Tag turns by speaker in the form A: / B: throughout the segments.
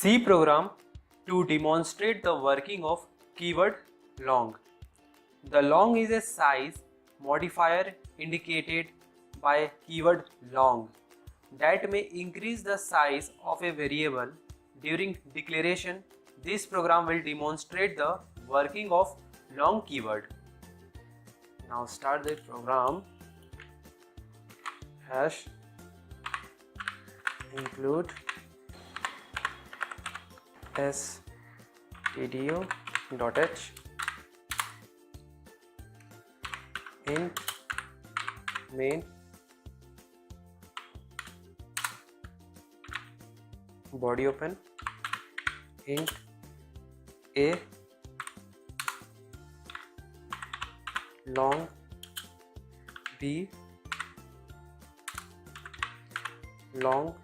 A: C program to demonstrate the working of keyword long. The long is a size modifier indicated by keyword long that may increase the size of a variable during declaration. This program will demonstrate the working of long keyword. Now start the program. Hash include stdio.h int main body open int a long b long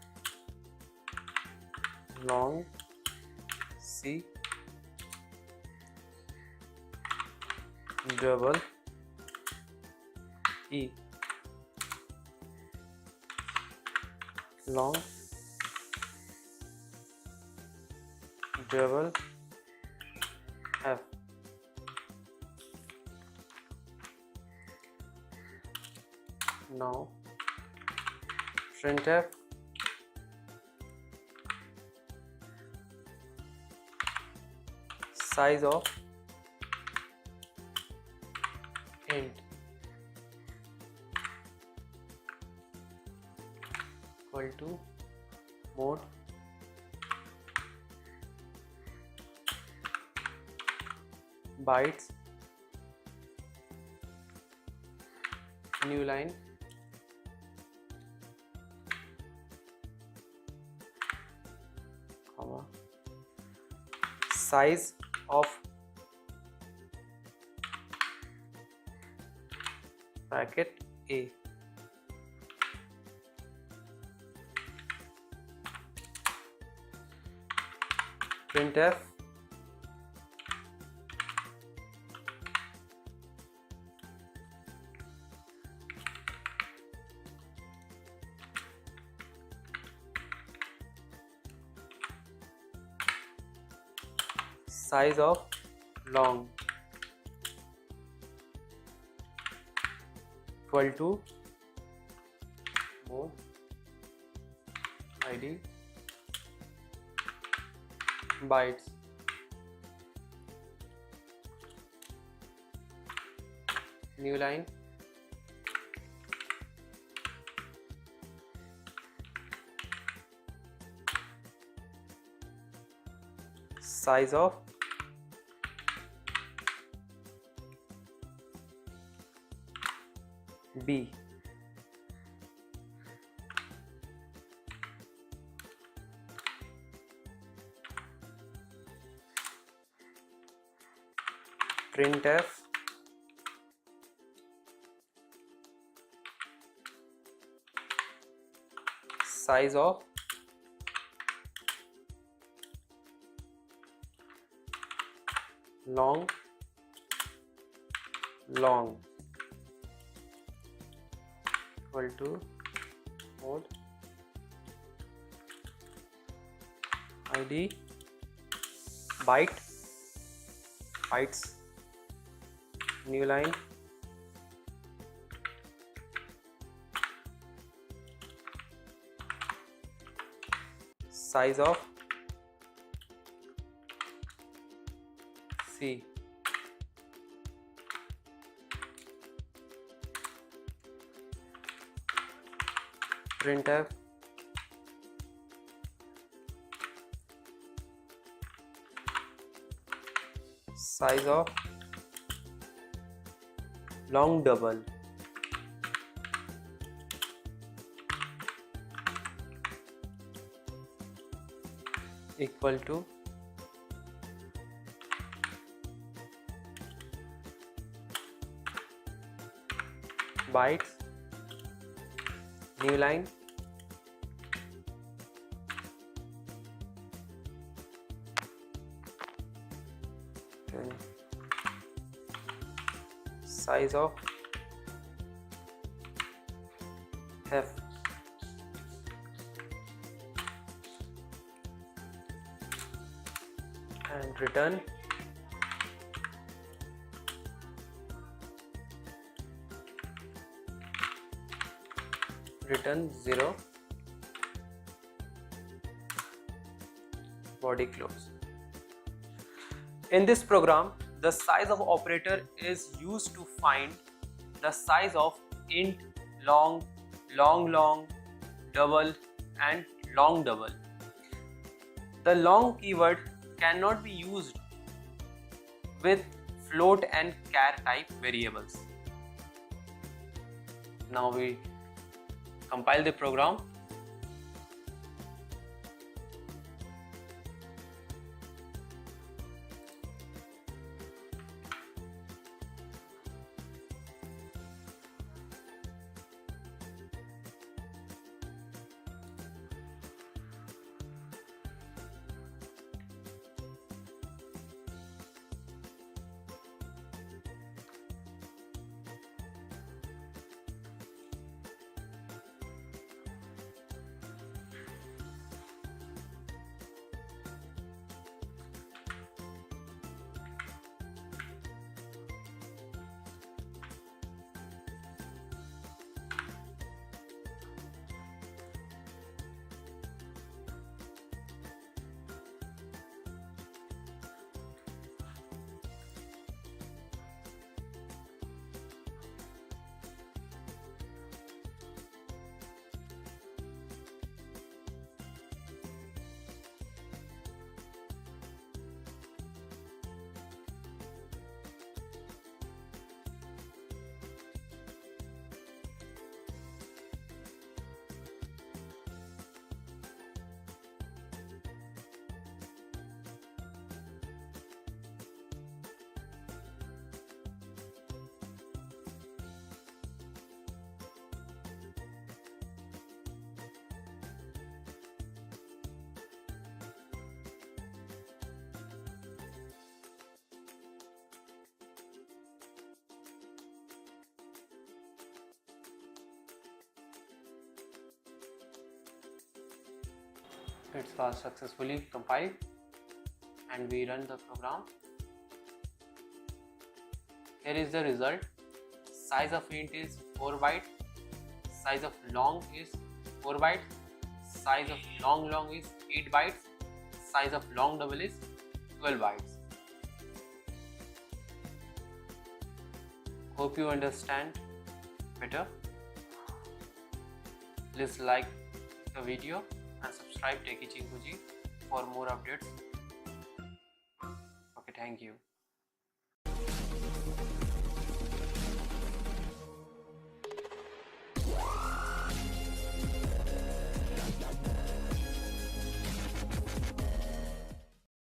A: c double e long double f. Now printf size of int equal to mode bytes new line comma size of bracket a printf size of long equal to mode id bytes new line size of b printf size of long equal to mode id bytes new line size of c printf size of long double equal to bytes new line then size of f and return return 0 body close. In this program, the size of operator is used to find the size of int, long, long, double and long double. The long keyword cannot be used with float and char type variables. Now we compile the program. It was successfully compiled and we run the program. Here is the result. Size of int is 4 bytes, size of long is 4 bytes, size of long is 8 bytes, size of long double is 12 bytes. Hope you understand better. Please like the video and subscribe Techie Chinku Ji for more updates. Okay, thank you.